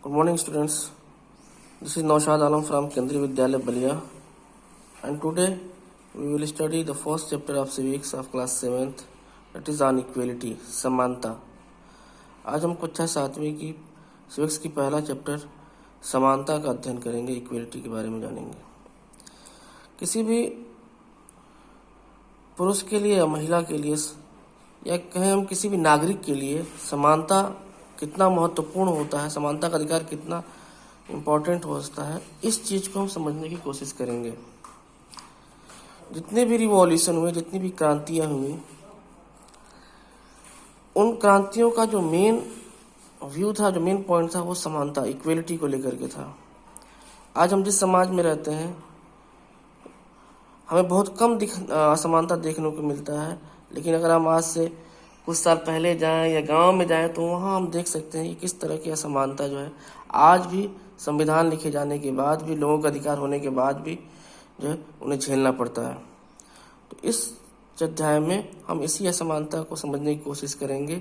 Good morning, students. This is Naushad Alam from Kendriya Vidyalaya Balia, and today we will study the first chapter of civics of class 7th, that is on equality, समानता. आज हम कक्षा 7वीं की civics की पहला chapter समानता का अध्ययन करेंगे, इक्वलिटी के बारे में जानेंगे. किसी भी पुरुष के लिए या महिला के लिए या कहें हम किसी भी नागरिक के लिए समानता कितना महत्वपूर्ण होता है, समानता का अधिकार कितना इम्पोर्टेंट होता है, इस चीज़ को हम समझने की कोशिश करेंगे. जितने भी रिवॉल्यूशन हुए, जितनी भी क्रांतियाँ हुई, उन क्रांतियों का जो मेन व्यू था, जो मेन पॉइंट था, वो समानता, इक्वलिटी को लेकर के था. आज हम जिस समाज में रहते हैं हमें बहुत कम असमानता देखने को मिलता है, लेकिन अगर हम आज से कुछ साल पहले जाएं या गांव में जाएं तो वहाँ हम देख सकते हैं कि किस तरह की असमानता जो है आज भी संविधान लिखे जाने के बाद भी, लोगों का अधिकार होने के बाद भी जो है उन्हें झेलना पड़ता है. तो इस अध्याय में हम इसी असमानता को समझने की कोशिश करेंगे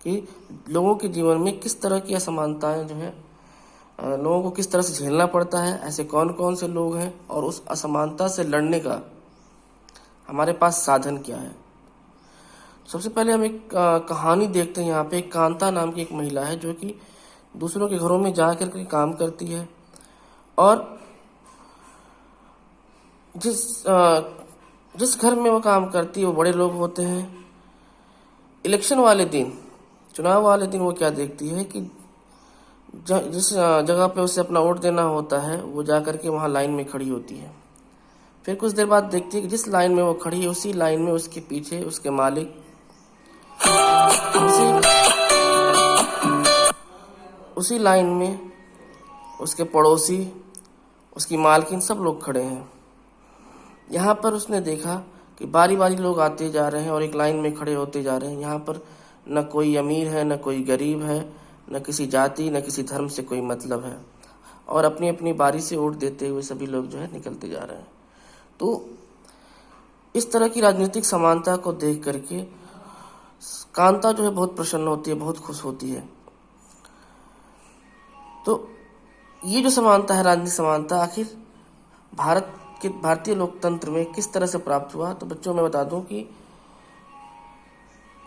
कि लोगों के जीवन में किस तरह की असमानताएं जो है लोगों को किस तरह से झेलना पड़ता है, ऐसे कौन कौन से लोग हैं और उस असमानता से लड़ने का हमारे पास साधन क्या है. सबसे पहले हम एक कहानी देखते हैं. यहाँ पे एक कांता नाम की एक महिला है जो कि दूसरों के घरों में जा कर के काम करती है, और जिस घर में वो काम करती है वो बड़े लोग होते हैं. इलेक्शन वाले दिन, चुनाव वाले दिन वो क्या देखती है कि जिस जगह पे उसे अपना वोट देना होता है वो जा कर के वहाँ लाइन में खड़ी होती है. फिर कुछ देर बाद देखती है कि जिस लाइन में वो खड़ी है उसी लाइन में उसके पीछे उसके मालिक, उसी लाइन में उसके पड़ोसी, उसकी मालकिन, सब लोग खड़े हैं. यहाँ पर उसने देखा कि बारी बारी लोग आते जा रहे हैं और एक लाइन में खड़े होते जा रहे हैं. यहाँ पर न कोई अमीर है, न कोई गरीब है, न किसी जाति, न किसी धर्म से कोई मतलब है, और अपनी अपनी बारी से वोट देते हुए सभी लोग जो है निकलते जा रहे हैं. तो इस तरह की राजनीतिक समानता को देख करके कांता जो है बहुत प्रसन्न होती है, बहुत खुश होती है. तो ये जो समानता है, राजनीतिक समानता, आखिर भारतीय लोकतंत्र में किस तरह से प्राप्त हुआ. तो बच्चों मैं बता दूं कि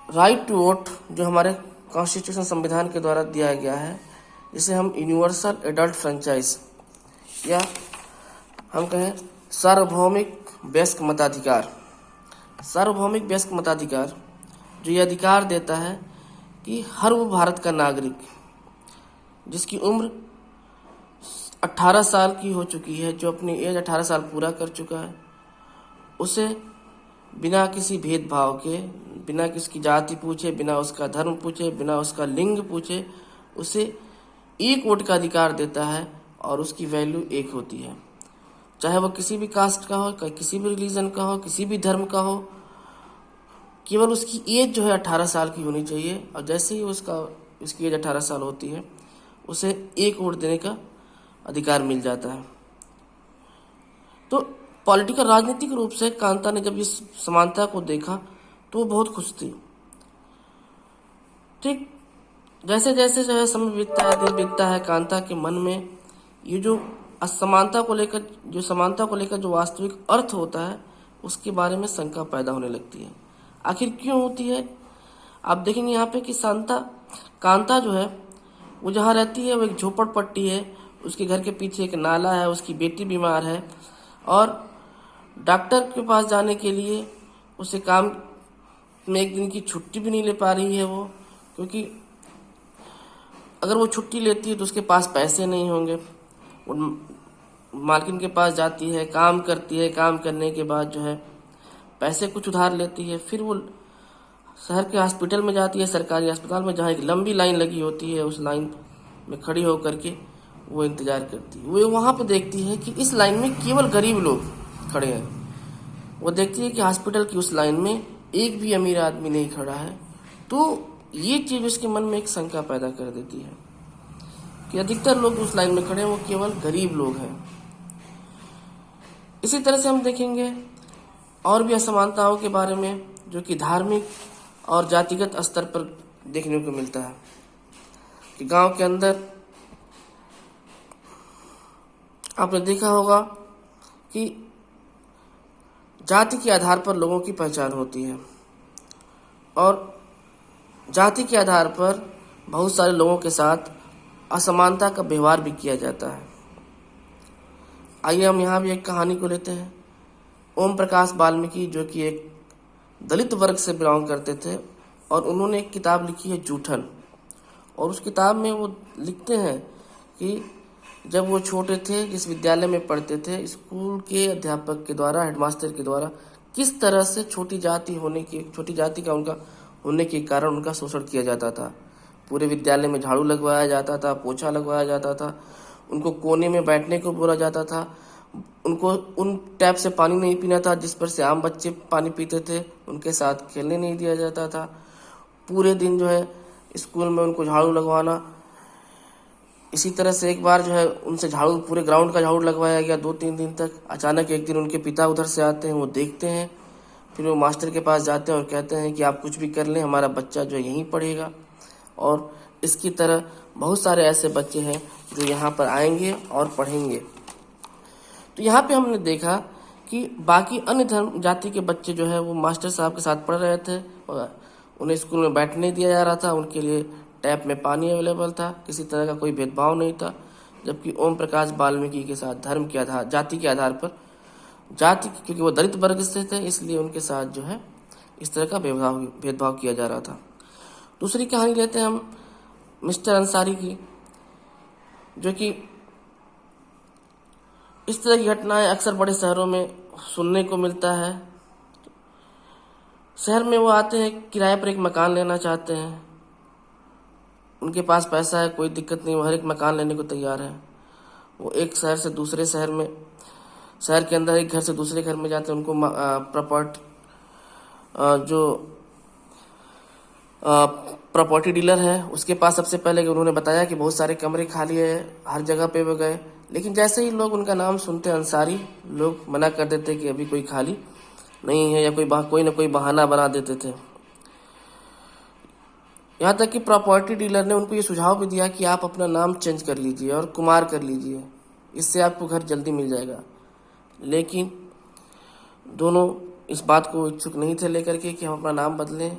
राइट टू वोट जो हमारे कॉन्स्टिट्यूशन, संविधान के द्वारा दिया गया है, जिसे हम यूनिवर्सल एडल्ट फ्रेंचाइज या हम कहें सार्वभौमिक वयस्क मताधिकार, सार्वभौमिक वयस्क मताधिकार जो ये अधिकार देता है कि हर वो भारत का नागरिक जिसकी उम्र 18 साल की हो चुकी है, जो अपनी एज 18 साल पूरा कर चुका है, उसे बिना किसी भेदभाव के, बिना किसकी जाति पूछे, बिना उसका धर्म पूछे, बिना उसका लिंग पूछे, उसे एक वोट का अधिकार देता है और उसकी वैल्यू एक होती है. चाहे वो किसी भी कास्ट का हो, किसी भी रिलीजन का हो, किसी भी धर्म का हो, केवल उसकी एज जो है 18 साल की होनी चाहिए, और जैसे ही उसकी एज 18 साल होती है उसे एक वोट देने का अधिकार मिल जाता है. तो पॉलिटिकल, राजनीतिक रूप से कांता ने जब इस समानता को देखा तो वो बहुत खुश थी. ठीक जैसे जैसे जो है समय बीतता है, दिन बीतता है, कांता के मन में ये जो असमानता को लेकर, जो समानता को लेकर जो वास्तविक अर्थ होता है, उसके बारे में शंका पैदा होने लगती है. आखिर क्यों होती है? आप देखेंगे यहाँ पे कि कांता जो है वो जहाँ रहती है वो एक झोपड़पट्टी है, उसके घर के पीछे एक नाला है, उसकी बेटी बीमार है, और डॉक्टर के पास जाने के लिए उसे काम में एक दिन की छुट्टी भी नहीं ले पा रही है वो, क्योंकि अगर वो छुट्टी लेती है तो उसके पास पैसे नहीं होंगे. वो मालकिन के पास जाती है, काम करती है, काम करने के बाद जो है पैसे कुछ उधार लेती है, फिर वो शहर के हॉस्पिटल में जाती है, सरकारी अस्पताल में, जहाँ एक लंबी लाइन लगी होती है, उस लाइन में खड़ी होकर के वो इंतजार करती है. वो वहाँ पे देखती है कि इस लाइन में केवल गरीब लोग खड़े हैं. वो देखती है कि हॉस्पिटल की उस लाइन में एक भी अमीर आदमी नहीं खड़ा है. तो ये चीज़ उसके मन में एक शंका पैदा कर देती है कि अधिकतर लोग उस लाइन में खड़े हैं वो केवल गरीब लोग हैं. इसी तरह से हम देखेंगे और भी असमानताओं के बारे में जो कि धार्मिक और जातिगत स्तर पर देखने को मिलता है कि गांव के अंदर आपने देखा होगा कि जाति के आधार पर लोगों की पहचान होती है और जाति के आधार पर बहुत सारे लोगों के साथ असमानता का व्यवहार भी किया जाता है। आइए हम यहाँ भी एक कहानी को लेते हैं। ओम प्रकाश वाल्मीकि जो कि एक दलित वर्ग से बिलोंग करते थे और उन्होंने एक किताब लिखी है जूठन, और उस किताब में वो लिखते हैं कि जब वो छोटे थे, जिस विद्यालय में पढ़ते थे, स्कूल के अध्यापक के द्वारा, हेडमास्टर के द्वारा किस तरह से छोटी जाति का उनका होने के कारण उनका शोषण किया जाता था। पूरे विद्यालय में झाड़ू लगवाया जाता था, पोछा लगवाया जाता था, उनको कोने में बैठने को बोला जाता था, उनको उन टैप से पानी नहीं पीना था जिस पर से आम बच्चे पानी पीते थे, उनके साथ खेलने नहीं दिया जाता था। पूरे दिन जो है स्कूल में उनको झाड़ू लगवाना। इसी तरह से एक बार जो है उनसे झाड़ू, पूरे ग्राउंड का झाड़ू लगवाया गया 2-3 दिन तक। अचानक एक दिन उनके पिता उधर से आते हैं, वो देखते हैं, फिर वो मास्टर के पास जाते हैं और कहते हैं कि आप कुछ भी कर लें, हमारा बच्चा जो है यहीं पढ़ेगा। और इसकी तरह बहुत सारे ऐसे बच्चे हैं जो यहाँ पर आएंगे और पढ़ेंगे। तो यहाँ पे हमने देखा कि बाकी अन्य धर्म जाति के बच्चे जो है वो मास्टर साहब के साथ पढ़ रहे थे और उन्हें स्कूल में बैठने नहीं दिया जा रहा था, उनके लिए टैप में पानी अवेलेबल था, किसी तरह का कोई भेदभाव नहीं था। जबकि ओम प्रकाश वाल्मीकि के साथ धर्म के आधार, जाति के आधार पर, क्योंकि वो दलित वर्ग से थे इसलिए उनके साथ जो है इस तरह का भेदभाव किया जा रहा था। दूसरी कहानी लेते हैं हम मिस्टर अंसारी की, जो कि इस तरह की घटनाएं अक्सर बड़े शहरों में सुनने को मिलता है। शहर में वो आते हैं, किराए पर एक मकान लेना चाहते हैं, उनके पास पैसा है, कोई दिक्कत नहीं, वो हर एक मकान लेने को तैयार है। वो एक शहर से दूसरे शहर में, शहर के अंदर एक घर से दूसरे घर में जाते हैं। उनको प्रॉपर्टी डीलर है उसके पास सबसे पहले उन्होंने बताया कि बहुत सारे कमरे खाली है, हर जगह पे वो गए, लेकिन जैसे ही लोग उनका नाम सुनते अंसारी, लोग मना कर देते कि अभी कोई खाली नहीं है, या कोई ना कोई बहाना बना देते थे। यहाँ तक कि प्रॉपर्टी डीलर ने उनको ये सुझाव भी दिया कि आप अपना नाम चेंज कर लीजिए और कुमार कर लीजिए, इससे आपको घर जल्दी मिल जाएगा। लेकिन दोनों इस बात को इच्छुक नहीं थे लेकर के कि हम अपना नाम बदलें,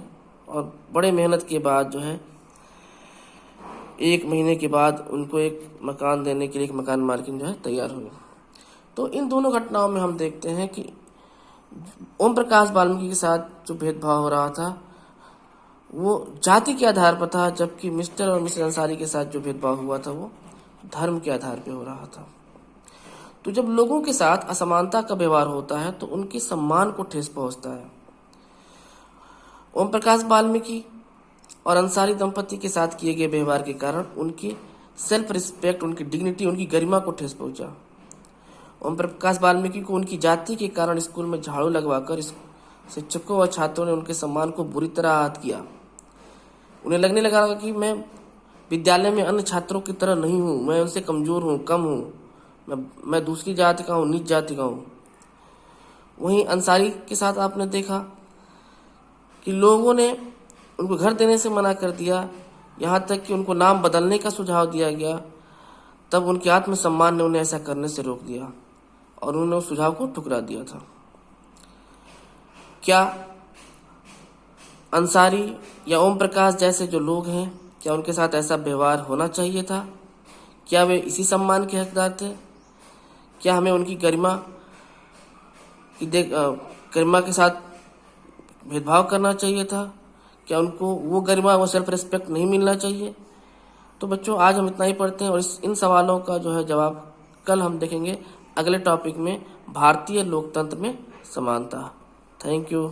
और बड़े मेहनत के बाद जो है 1 महीने के बाद उनको एक मकान देने के लिए एक मकान मालकिन जो है तैयार हुए। तो इन दोनों घटनाओं में हम देखते हैं कि ओम प्रकाश वाल्मीकि के साथ जो भेदभाव हो रहा था वो जाति के आधार पर था, जबकि मिस्टर और मिसेस अंसारी के साथ जो भेदभाव हुआ था वो धर्म के आधार पर हो रहा था। तो जब लोगों के साथ असमानता का व्यवहार होता है तो उनके सम्मान को ठेस पहुंचता है। ओम प्रकाश वाल्मीकि और अंसारी दंपति के साथ किए गए व्यवहार के कारण उनकी सेल्फ रिस्पेक्ट, उनकी डिग्निटी, उनकी गरिमा को ठेस पहुंचा। ओम प्रकाश वाल्मीकि को उनकी जाति के कारण स्कूल में झाड़ू लगवाकर शिक्षकों और छात्रों ने उनके सम्मान को बुरी तरह आहत किया। उन्हें लगने लगा कि मैं विद्यालय में अन्य छात्रों की तरह नहीं हूँ, मैं उनसे कमजोर हूँ, कम हूँ, मैं दूसरी जाति का हूँ, नीच जाति का हूँ। वहीं अंसारी के साथ आपने देखा कि लोगों ने उनको घर देने से मना कर दिया, यहाँ तक कि उनको नाम बदलने का सुझाव दिया गया। तब उनके आत्मसम्मान ने उन्हें ऐसा करने से रोक दिया और उन्होंने उस सुझाव को ठुकरा दिया था। क्या अंसारी या ओम प्रकाश जैसे जो लोग हैं, क्या उनके साथ ऐसा व्यवहार होना चाहिए था? क्या वे इसी सम्मान के हकदार थे? क्या हमें उनकी गरिमा के साथ भेदभाव करना चाहिए था? क्या उनको वो गरिमा, वो सेल्फ रिस्पेक्ट नहीं मिलना चाहिए? तो बच्चों, आज हम इतना ही पढ़ते हैं और इन सवालों का जो है जवाब कल हम देखेंगे अगले टॉपिक में, भारतीय लोकतंत्र में समानता। Thank you.